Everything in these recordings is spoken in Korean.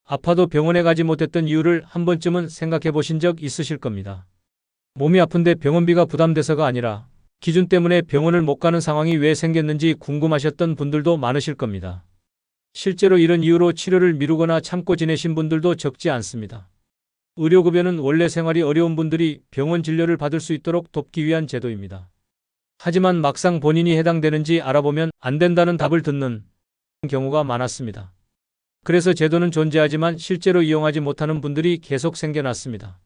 아파도 병원에 가지 못했던 이유를 한 번쯤은 생각해 보신 적 있으실 겁니다. 몸이 아픈데 병원비가 부담돼서가 아니라 기준 때문에 병원을 못 가는 상황이 왜 생겼는지 궁금하셨던 분들도 많으실 겁니다. 실제로 이런 이유로 치료를 미루거나 참고 지내신 분들도 적지 않습니다. 의료급여는 원래 생활이 어려운 분들이 병원 진료를 받을 수 있도록 돕기 위한 제도입니다. 하지만 막상 본인이 해당되는지 알아보면 안 된다는 답을 듣는 경우가 많았습니다. 그래서 제도는 존재하지만 실제로 이용하지 못하는 분들이 계속 생겨났습니다.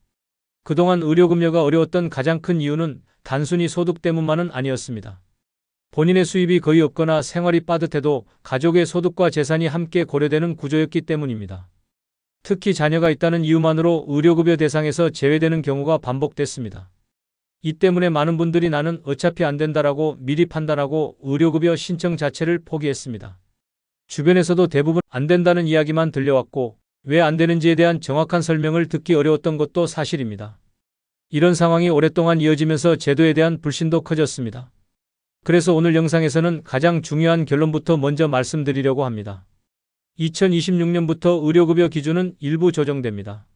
그동안 의료급여가 어려웠던 가장 큰 이유는 단순히 소득 때문만은 아니었습니다. 본인의 수입이 거의 없거나 생활이 빠듯해도 가족의 소득과 재산이 함께 고려되는 구조였기 때문입니다. 특히 자녀가 있다는 이유만으로 의료급여 대상에서 제외되는 경우가 반복됐습니다. 이 때문에 많은 분들이 나는 어차피 안 된다라고 미리 판단하고 의료급여 신청 자체를 포기했습니다. 주변에서도 대부분 안 된다는 이야기만 들려왔고 왜 안 되는지에 대한 정확한 설명을 듣기 어려웠던 것도 사실입니다. 이런 상황이 오랫동안 이어지면서 제도에 대한 불신도 커졌습니다. 그래서 오늘 영상에서는 가장 중요한 결론부터 먼저 말씀드리려고 합니다. 2026년부터 의료급여 기준은 일부 조정됩니다.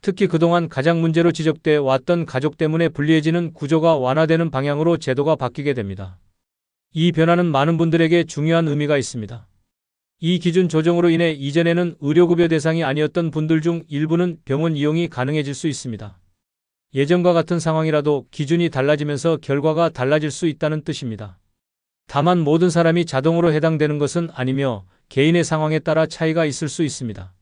특히 그동안 가장 문제로 지적돼 왔던 가족 때문에 불리해지는 구조가 완화되는 방향으로 제도가 바뀌게 됩니다. 이 변화는 많은 분들에게 중요한 의미가 있습니다. 이 기준 조정으로 인해 이전에는 의료급여 대상이 아니었던 분들 중 일부는 병원 이용이 가능해질 수 있습니다. 예전과 같은 상황이라도 기준이 달라지면서 결과가 달라질 수 있다는 뜻입니다. 다만 모든 사람이 자동으로 해당되는 것은 아니며 개인의 상황에 따라 차이가 있을 수 있습니다.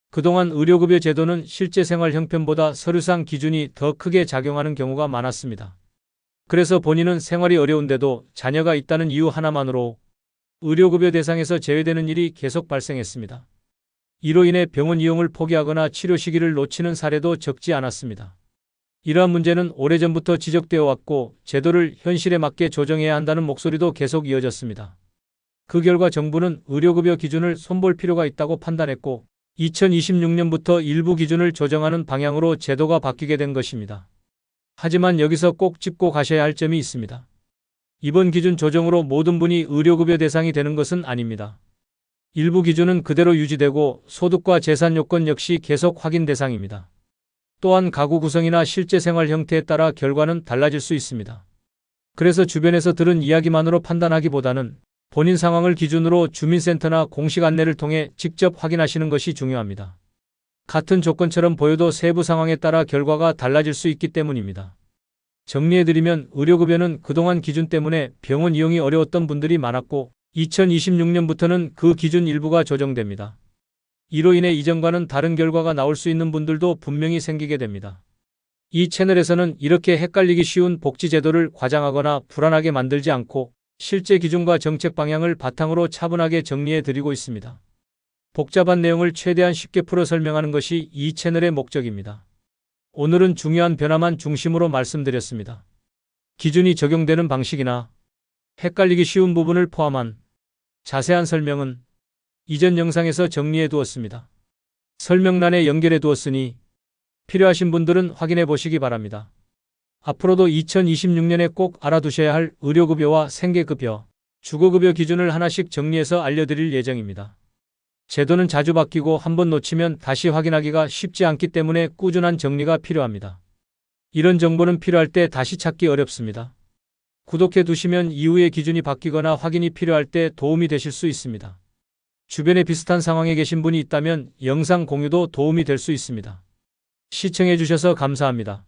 그동안 의료급여 제도는 실제 생활 형편보다 서류상 기준이 더 크게 작용하는 경우가 많았습니다. 그래서 본인은 생활이 어려운데도 자녀가 있다는 이유 하나만으로 의료급여 대상에서 제외되는 일이 계속 발생했습니다. 이로 인해 병원 이용을 포기하거나 치료 시기를 놓치는 사례도 적지 않았습니다. 이러한 문제는 오래전부터 지적되어 왔고 제도를 현실에 맞게 조정해야 한다는 목소리도 계속 이어졌습니다. 그 결과 정부는 의료급여 기준을 손볼 필요가 있다고 판단했고 2026년부터 일부 기준을 조정하는 방향으로 제도가 바뀌게 된 것입니다. 하지만 여기서 꼭 짚고 가셔야 할 점이 있습니다. 이번 기준 조정으로 모든 분이 의료급여 대상이 되는 것은 아닙니다. 일부 기준은 그대로 유지되고 소득과 재산 요건 역시 계속 확인 대상입니다. 또한 가구 구성이나 실제 생활 형태에 따라 결과는 달라질 수 있습니다. 그래서 주변에서 들은 이야기만으로 판단하기보다는 본인 상황을 기준으로 주민센터나 공식 안내를 통해 직접 확인하시는 것이 중요합니다. 같은 조건처럼 보여도 세부 상황에 따라 결과가 달라질 수 있기 때문입니다. 정리해드리면 의료급여는 그동안 기준 때문에 병원 이용이 어려웠던 분들이 많았고 2026년부터는 그 기준 일부가 조정됩니다. 이로 인해 이전과는 다른 결과가 나올 수 있는 분들도 분명히 생기게 됩니다. 이 채널에서는 이렇게 헷갈리기 쉬운 복지제도를 과장하거나 불안하게 만들지 않고 실제 기준과 정책 방향을 바탕으로 차분하게 정리해 드리고 있습니다. 복잡한 내용을 최대한 쉽게 풀어 설명하는 것이 이 채널의 목적입니다. 오늘은 중요한 변화만 중심으로 말씀드렸습니다. 기준이 적용되는 방식이나 헷갈리기 쉬운 부분을 포함한 자세한 설명은 이전 영상에서 정리해 두었습니다. 설명란에 연결해 두었으니 필요하신 분들은 확인해 보시기 바랍니다. 앞으로도 2026년에 꼭 알아두셔야 할 의료급여와 생계급여, 주거급여 기준을 하나씩 정리해서 알려드릴 예정입니다. 제도는 자주 바뀌고 한번 놓치면 다시 확인하기가 쉽지 않기 때문에 꾸준한 정리가 필요합니다. 이런 정보는 필요할 때 다시 찾기 어렵습니다. 구독해 두시면 이후에 기준이 바뀌거나 확인이 필요할 때 도움이 되실 수 있습니다. 주변에 비슷한 상황에 계신 분이 있다면 영상 공유도 도움이 될 수 있습니다. 시청해 주셔서 감사합니다.